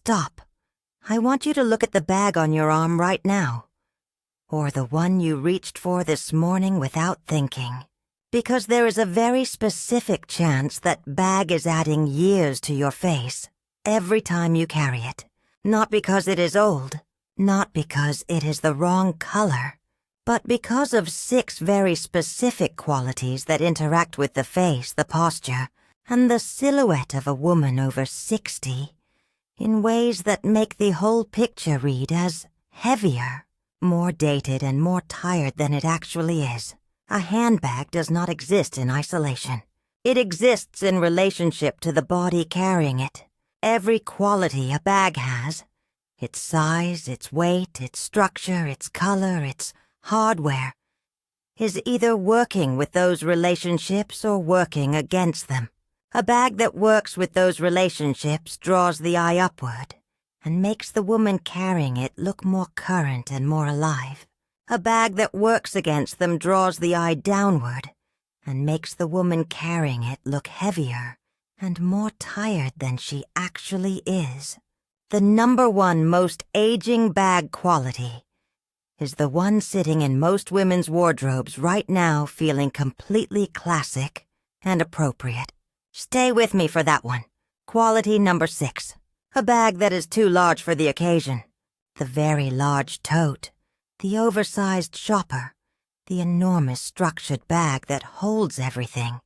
stop. I want you to look at the bag on your arm right now. Or the one you reached for this morning without thinking. Because there is a very specific chance that bag is adding years to your face every time you carry it. Not because it is old, not because it is the wrong color, but because of 6 very specific qualities that interact with the face, the posture, and the silhouette of a woman over 60 in ways that make the whole picture read as heavier, more dated and more tired than it actually is. A handbag does not exist in isolation. It exists in relationship to the body carrying it. Every quality a bag has, its size, its weight, its structure, its color, its hardware, is either working with those relationships or working against them. A bag that works with those relationships draws the eye upward and makes the woman carrying it look more current and more alive. A bag that works against them draws the eye downward and makes the woman carrying it look heavier and more tired than she actually is. The number 1 most aging bag quality is the one sitting in most women's wardrobes right now, feeling completely classic and appropriate. Stay with me for that one. Quality number 6. A bag that is too large for the occasion. The very large tote. The oversized shopper, the enormous structured bag that holds everything.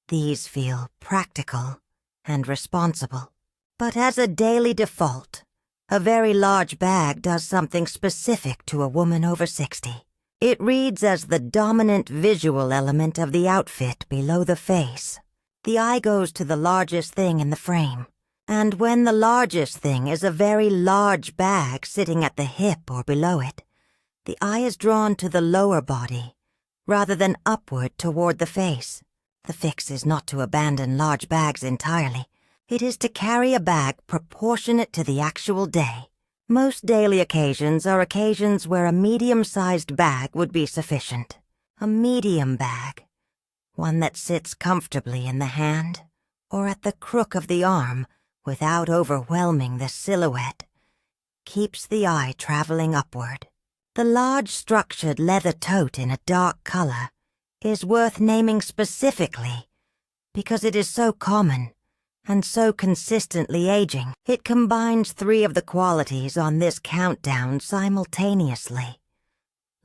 These feel practical and responsible. But as a daily default, a very large bag does something specific to a woman over 60. It reads as the dominant visual element of the outfit below the face. The eye goes to the largest thing in the frame. And when the largest thing is a very large bag sitting at the hip or below it, the eye is drawn to the lower body, rather than upward toward the face. The fix is not to abandon large bags entirely. It is to carry a bag proportionate to the actual day. Most daily occasions are occasions where a medium-sized bag would be sufficient. A medium bag, one that sits comfortably in the hand or at the crook of the arm without overwhelming the silhouette, keeps the eye traveling upward. The large structured leather tote in a dark color is worth naming specifically because it is so common and so consistently aging. It combines 3 of the qualities on this countdown simultaneously: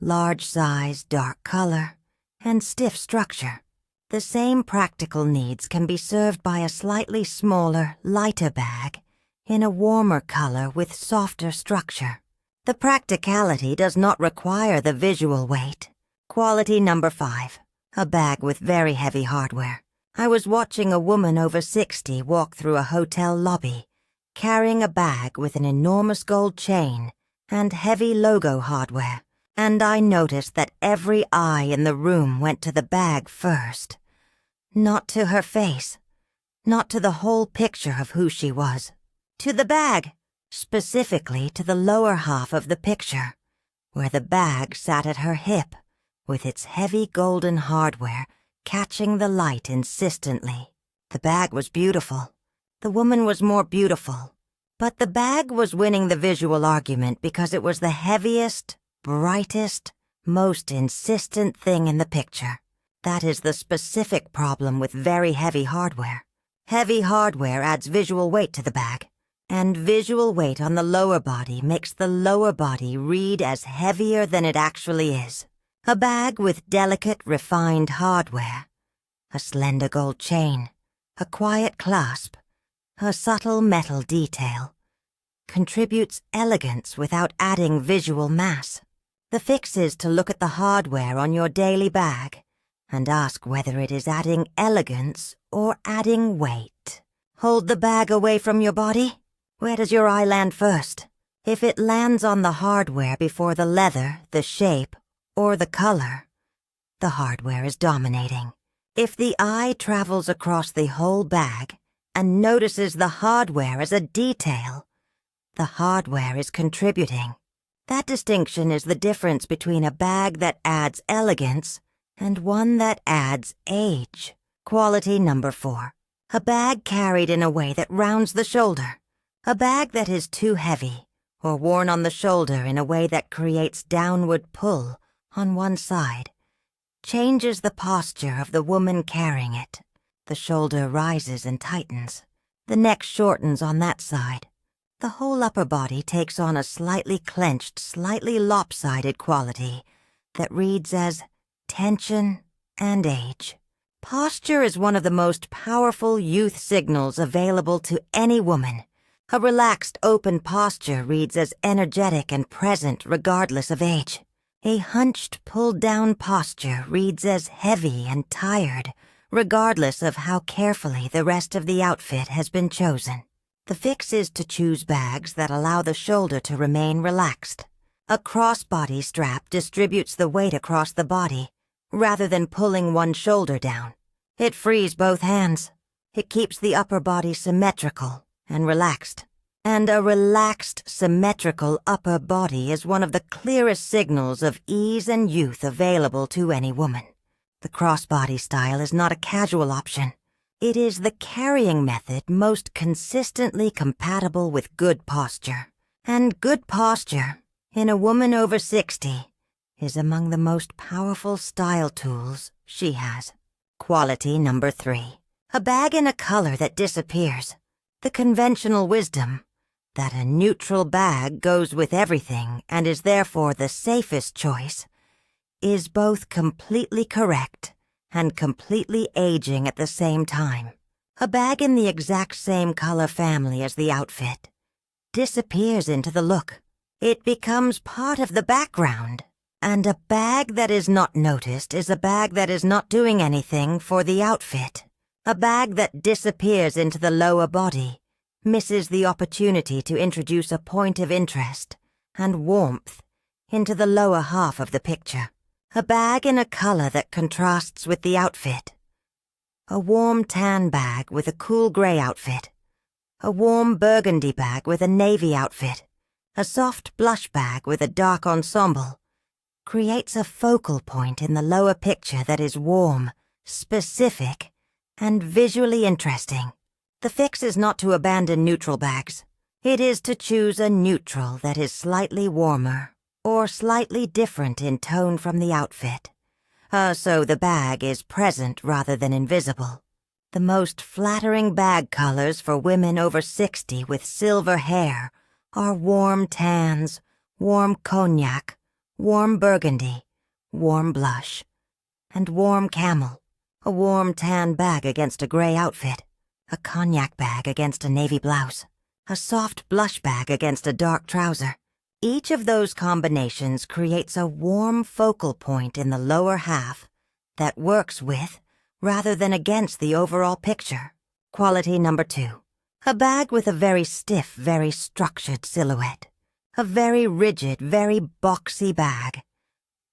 large size, dark color, and stiff structure. The same practical needs can be served by a slightly smaller, lighter bag in a warmer color with softer structure. The practicality does not require the visual weight. Quality number 5. A bag with very heavy hardware. I was watching a woman over 60 walk through a hotel lobby, carrying a bag with an enormous gold chain and heavy logo hardware, and I noticed that every eye in the room went to the bag first. Not to her face, not to the whole picture of who she was. To the bag. Specifically to the lower half of the picture, where the bag sat at her hip, with its heavy golden hardware catching the light insistently. The bag was beautiful. The woman was more beautiful. But the bag was winning the visual argument because it was the heaviest, brightest, most insistent thing in the picture. That is the specific problem with very heavy hardware. Heavy hardware adds visual weight to the bag. And visual weight on the lower body makes the lower body read as heavier than it actually is. A bag with delicate, refined hardware, a slender gold chain, a quiet clasp, a subtle metal detail, contributes elegance without adding visual mass. The fix is to look at the hardware on your daily bag and ask whether it is adding elegance or adding weight. Hold the bag away from your body. Where does your eye land first? If it lands on the hardware before the leather, the shape, or the color, the hardware is dominating. If the eye travels across the whole bag and notices the hardware as a detail, the hardware is contributing. That distinction is the difference between a bag that adds elegance and one that adds age. Quality number 4. A bag carried in a way that rounds the shoulder. A bag that is too heavy or worn on the shoulder in a way that creates downward pull on one side changes the posture of the woman carrying it. The shoulder rises and tightens. The neck shortens on that side. The whole upper body takes on a slightly clenched, slightly lopsided quality that reads as tension and age. Posture is one of the most powerful youth signals available to any woman. A relaxed, open posture reads as energetic and present regardless of age. A hunched, pulled-down posture reads as heavy and tired, regardless of how carefully the rest of the outfit has been chosen. The fix is to choose bags that allow the shoulder to remain relaxed. A crossbody strap distributes the weight across the body, rather than pulling one shoulder down. It frees both hands. It keeps the upper body symmetrical and relaxed. And a relaxed, symmetrical upper body is one of the clearest signals of ease and youth available to any woman. The crossbody style is not a casual option. It is the carrying method most consistently compatible with good posture. And good posture, in a woman over 60, is among the most powerful style tools she has. Quality number 3. A bag in a color that disappears. The conventional wisdom that a neutral bag goes with everything and is therefore the safest choice is both completely correct and completely aging at the same time. A bag in the exact same color family as the outfit disappears into the look. It becomes part of the background. And a bag that is not noticed is a bag that is not doing anything for the outfit. A bag that disappears into the lower body misses the opportunity to introduce a point of interest and warmth into the lower half of the picture. A bag in a color that contrasts with the outfit. A warm tan bag with a cool gray outfit. A warm burgundy bag with a navy outfit. A soft blush bag with a dark ensemble creates a focal point in the lower picture that is warm, specific, and visually interesting. The fix is not to abandon neutral bags. It is to choose a neutral that is slightly warmer or slightly different in tone from the outfit, so the bag is present rather than invisible. The most flattering bag colors for women over 60 with silver hair are warm tans, warm cognac, warm burgundy, warm blush, and warm camel. A warm tan bag against a gray outfit. A cognac bag against a navy blouse. A soft blush bag against a dark trouser. Each of those combinations creates a warm focal point in the lower half that works with, rather than against, the overall picture. Quality number 2. A bag with a very stiff, very structured silhouette. A very rigid, very boxy bag.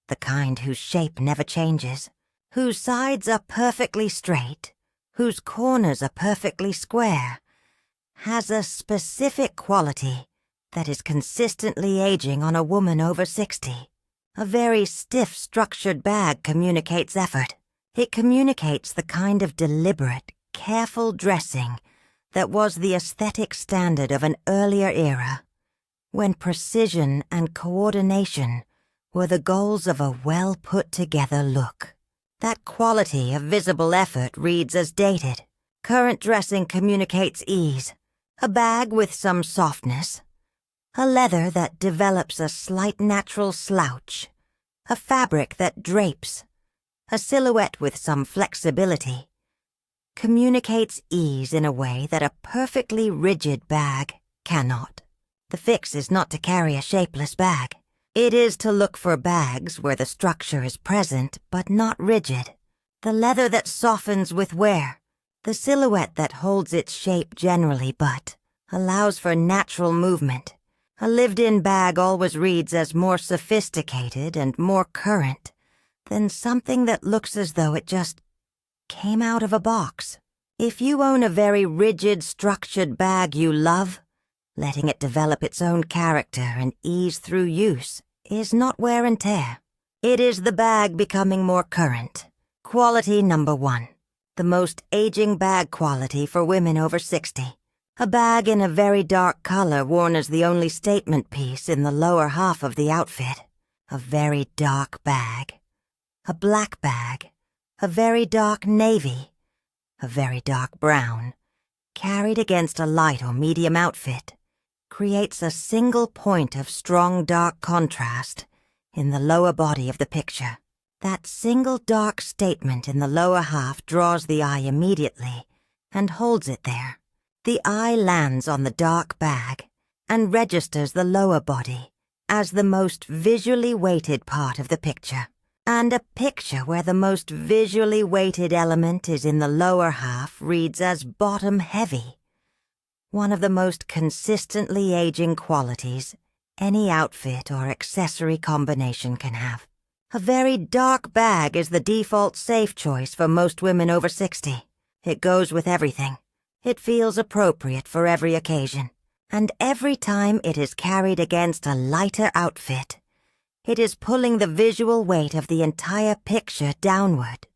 The kind whose shape never changes, whose sides are perfectly straight, whose corners are perfectly square, has a specific quality that is consistently aging on a woman over 60. A very stiff, structured bag communicates effort. It communicates the kind of deliberate, careful dressing that was the aesthetic standard of an earlier era, when precision and coordination were the goals of a well-put-together look. That quality of visible effort reads as dated. Current dressing communicates ease. A bag with some softness. A leather that develops a slight natural slouch. A fabric that drapes. A silhouette with some flexibility. Communicates ease in a way that a perfectly rigid bag cannot. The fix is not to carry a shapeless bag. It is to look for bags where the structure is present but not rigid. The leather that softens with wear. The silhouette that holds its shape generally but allows for natural movement. A lived-in bag always reads as more sophisticated and more current than something that looks as though it just came out of a box. If you own a very rigid, structured bag you love, letting it develop its own character and ease through use is not wear and tear. It is the bag becoming more current. Quality number 1. The most aging bag quality for women over 60. A bag in a very dark color worn as the only statement piece in the lower half of the outfit. A very dark bag. A black bag. A very dark navy. A very dark brown. Carried against a light or medium outfit, creates a single point of strong dark contrast in the lower body of the picture. That single dark statement in the lower half draws the eye immediately and holds it there. The eye lands on the dark bag and registers the lower body as the most visually weighted part of the picture. And a picture where the most visually weighted element is in the lower half reads as bottom-heavy, one of the most consistently aging qualities any outfit or accessory combination can have. A very dark bag is the default safe choice for most women over 60. It goes with everything. It feels appropriate for every occasion. And every time it is carried against a lighter outfit, it is pulling the visual weight of the entire picture downward.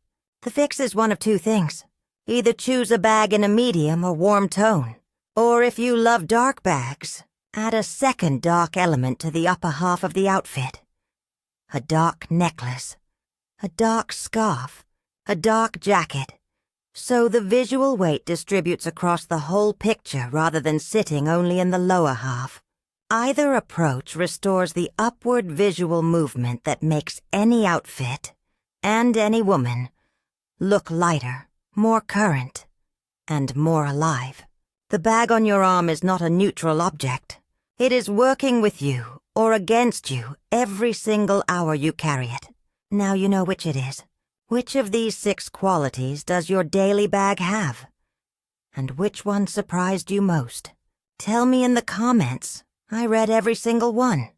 The fix is one of two things. Either choose a bag in a medium or warm tone. Or if you love dark bags, add a second dark element to the upper half of the outfit. A dark necklace, a dark scarf, a dark jacket. So the visual weight distributes across the whole picture rather than sitting only in the lower half. Either approach restores the upward visual movement that makes any outfit, and any woman, look lighter, more current, and more alive. The bag on your arm is not a neutral object. It is working with you or against you every single hour you carry it. Now you know which it is. Which of these 6 qualities does your daily bag have? And which one surprised you most? Tell me in the comments. I read every single one.